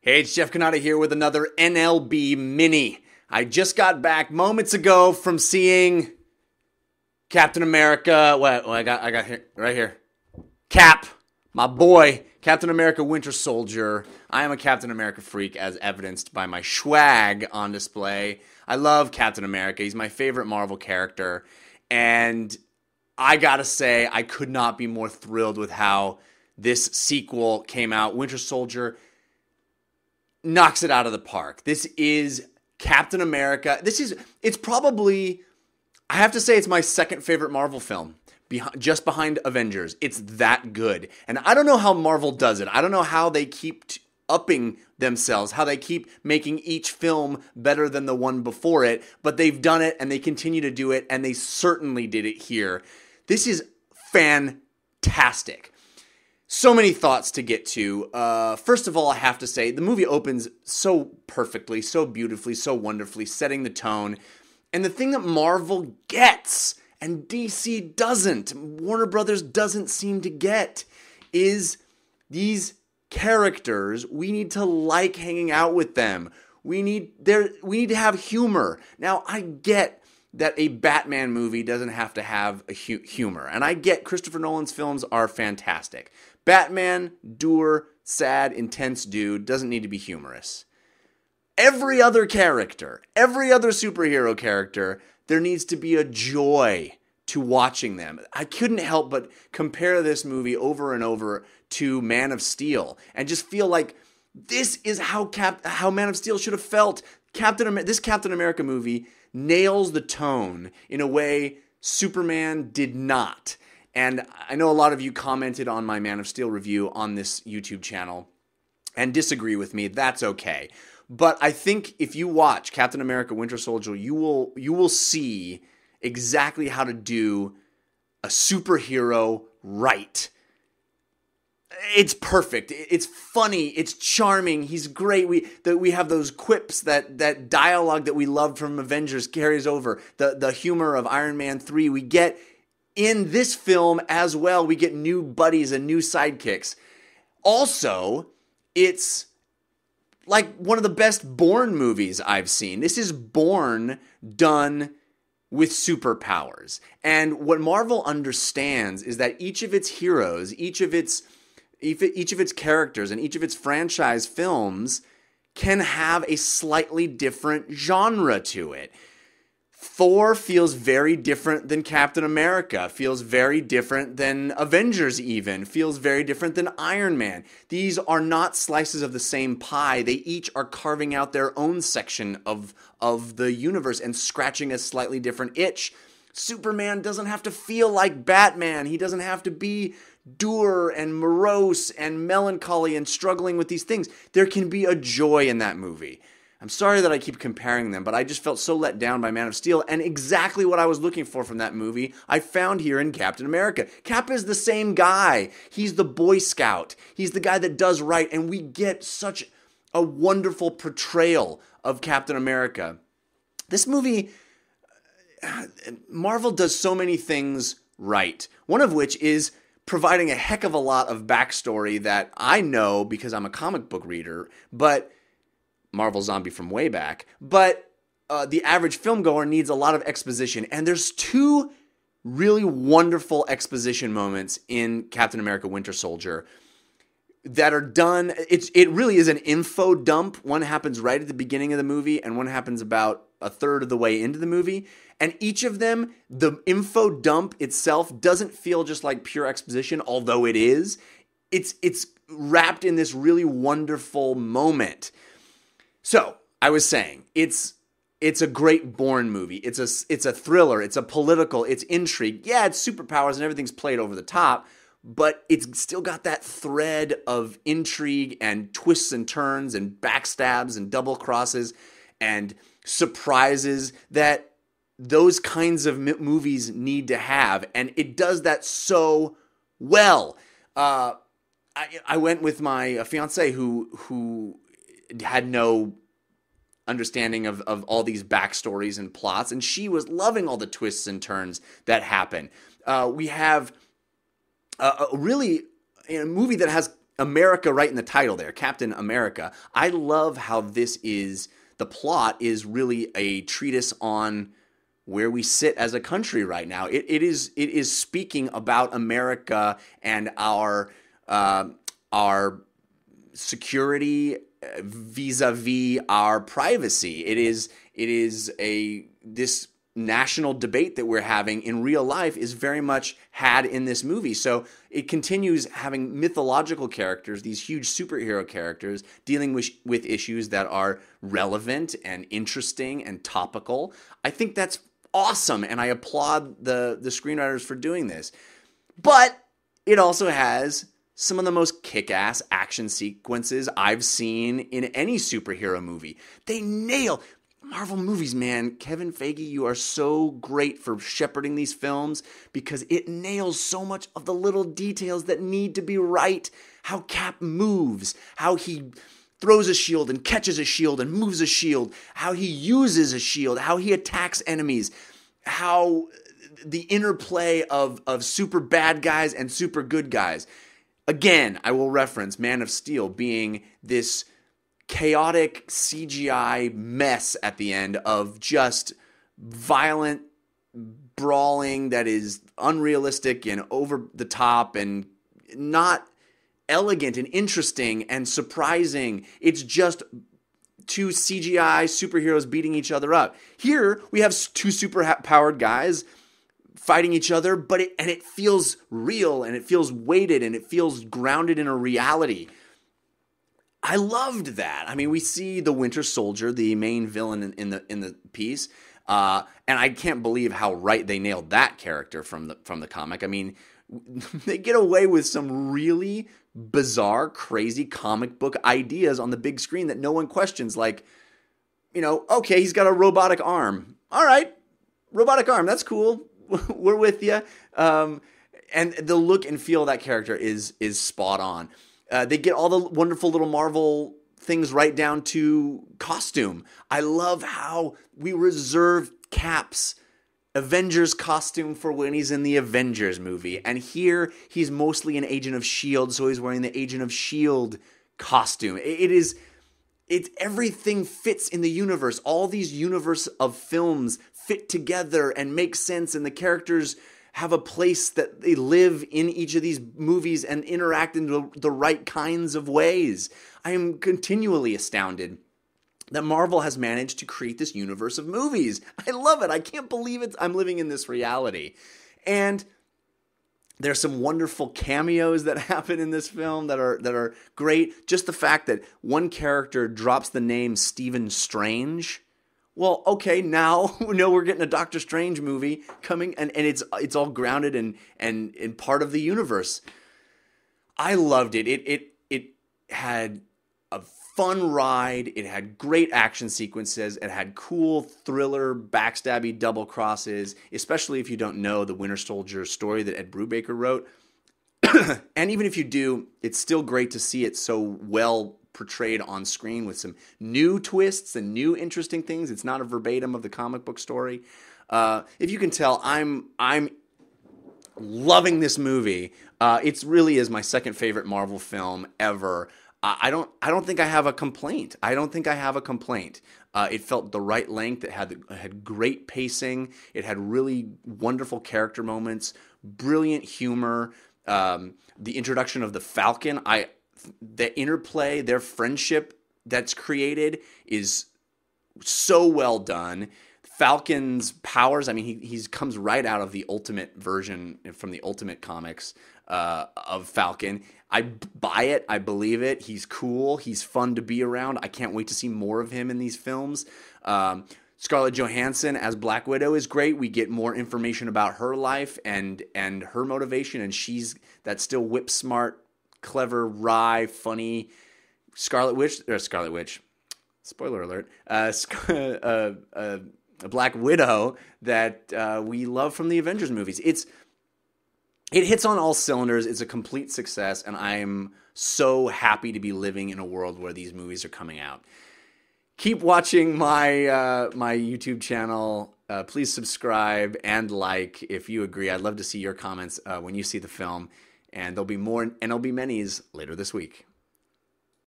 Hey, it's Jeff Canada here with another NLB mini. I just got back moments ago from seeing Captain America. I got here, right here. Cap, my boy, Captain America Winter Soldier. I am a Captain America freak, as evidenced by my swag on display. I love Captain America. He's my favorite Marvel character. And I gotta say, I could not be more thrilled with how this sequel came out. Winter Soldier knocks it out of the park. This is Captain America. It's probably, I have to say, it's my second favorite Marvel film, just behind Avengers. It's that good. And I don't know how Marvel does it. I don't know how they keep upping themselves, how they keep making each film better than the one before it, but they've done it and they continue to do it, and they certainly did it here. This is fantastic. So many thoughts to get to. First of all, I have to say, the movie opens so perfectly, so beautifully, so wonderfully, setting the tone. And the thing that Marvel gets, and DC doesn't, Warner Brothers doesn't seem to get, is these characters. We need to like hanging out with them. We need to have humor. Now, I get that a Batman movie doesn't have to have a humor. And I get Christopher Nolan's films are fantastic. Batman, dour, sad, intense dude, doesn't need to be humorous. Every other character, every other superhero character, there needs to be a joy to watching them. I couldn't help but compare this movie over and over to Man of Steel and just feel like this is how Man of Steel should have felt. This Captain America movie nails the tone in a way Superman did not. And I know a lot of you commented on my Man of Steel review on this YouTube channel and disagree with me. That's okay. But I think if you watch Captain America Winter Soldier, you will see exactly how to do a superhero right. It's perfect. It's funny. It's charming. He's great. We have those quips, that dialogue that we loved from Avengers carries over. The humor of Iron Man 3 we get in this film as well. We get new buddies and new sidekicks. Also, it's like one of the best Bourne movies I've seen. This is Bourne done with superpowers. And what Marvel understands is that each of its heroes, each of its characters, and each of its franchise films can have a slightly different genre to it. Thor feels very different than Captain America, feels very different than Avengers even, feels very different than Iron Man. These are not slices of the same pie. They each are carving out their own section of the universe and scratching a slightly different itch. Superman doesn't have to feel like Batman. He doesn't have to be dour and morose and melancholy and struggling with these things. There can be a joy in that movie. I'm sorry that I keep comparing them, but I just felt so let down by Man of Steel, and exactly what I was looking for from that movie I found here in Captain America. Cap is the same guy. He's the Boy Scout. He's the guy that does right, and we get such a wonderful portrayal of Captain America. This movie, Marvel does so many things right, one of which is providing a heck of a lot of backstory that I know because I'm a comic book reader, but Marvel Zombie from way back, but the average filmgoer needs a lot of exposition. And there's two really wonderful exposition moments in Captain America Winter Soldier that are done. It really is an info dump. One happens right at the beginning of the movie, and one happens about a third of the way into the movie. And each of them, the info dump itself doesn't feel just like pure exposition, although it is. It's wrapped in this really wonderful moment. So, I was saying, it's a great Bourne movie. It's a thriller. It's a political. It's intrigue. Yeah, it's superpowers and everything's played over the top, but it's still got that thread of intrigue and twists and turns and backstabs and double crosses and surprises that those kinds of movies need to have, and it does that so well. I went with my fiance who had no understanding of all these backstories and plots, and she was loving all the twists and turns that happen. We have a movie that has America right in the title there, Captain America. I love how the plot is really a treatise on where we sit as a country right now. It is speaking about America and our security vis-a-vis our privacy. It is this national debate that we're having in real life is very much had in this movie. So it continues having mythological characters, these huge superhero characters, dealing with issues that are relevant and interesting and topical. I think that's awesome, and I applaud the screenwriters for doing this. But it also has some of the most kick-ass action sequences I've seen in any superhero movie. They nail Marvel movies, man. Kevin Feige, you are so great for shepherding these films because it nails so much of the little details that need to be right. How Cap moves, how he throws a shield and catches a shield and moves a shield, how he uses a shield, how he attacks enemies, how the interplay of super bad guys and super good guys. Again, I will reference Man of Steel being this chaotic CGI mess at the end of just violent brawling that is unrealistic and over the top and not elegant and interesting and surprising. It's just two CGI superheroes beating each other up. Here, we have two super-powered guys fighting each other, but it feels real and it feels weighted and it feels grounded in a reality. I loved that. I mean, we see the Winter Soldier, the main villain in the piece, and I can't believe how right they nailed that character from the comic. I mean, they get away with some really bizarre, crazy comic book ideas on the big screen that no one questions. Like, okay, he's got a robotic arm. All right, robotic arm, that's cool. We're with you. And the look and feel of that character is spot on. They get all the wonderful little Marvel things right down to costume. I love how we reserve Cap's Avengers costume for when he's in the Avengers movie. And here he's mostly an Agent of S.H.I.E.L.D., so he's wearing the Agent of S.H.I.E.L.D. costume. It's everything fits in the universe. All these universe of films fit together and make sense, and the characters have a place that they live in each of these movies and interact in the right kinds of ways. I am continually astounded that Marvel has managed to create this universe of movies. I love it. I can't believe it. I'm living in this reality. And there's some wonderful cameos that happen in this film that are great. Just the fact that one character drops the name Stephen Strange. Well, okay, now we know we're getting a Doctor Strange movie coming, and it's all grounded and part of the universe. I loved it. It had a fun ride. It had great action sequences. It had cool thriller, backstabby double crosses, especially if you don't know the Winter Soldier story that Ed Brubaker wrote. And even if you do, it's still great to see it so well portrayed on screen with some new twists and new interesting things. It's not a verbatim of the comic book story. If you can tell, I'm loving this movie. It really is my second favorite Marvel film ever. I don't think I have a complaint. It felt the right length. It had great pacing. It had really wonderful character moments, brilliant humor. The introduction of the Falcon, the interplay, their friendship that's created is so well done. Falcon's powers, I mean, he comes right out of the Ultimate version from the Ultimate comics of Falcon. I buy it. I believe it. He's cool. He's fun to be around. I can't wait to see more of him in these films. Scarlett Johansson as Black Widow is great. We get more information about her life and her motivation, and she's that still whip smart, clever, wry, funny Scarlet Witch. Spoiler alert. A Black Widow that we love from the Avengers movies. It hits on all cylinders. It's a complete success, and I'm so happy to be living in a world where these movies are coming out. Keep watching my my YouTube channel. Please subscribe and like if you agree. I'd love to see your comments when you see the film. And there'll be more NLB minis later this week.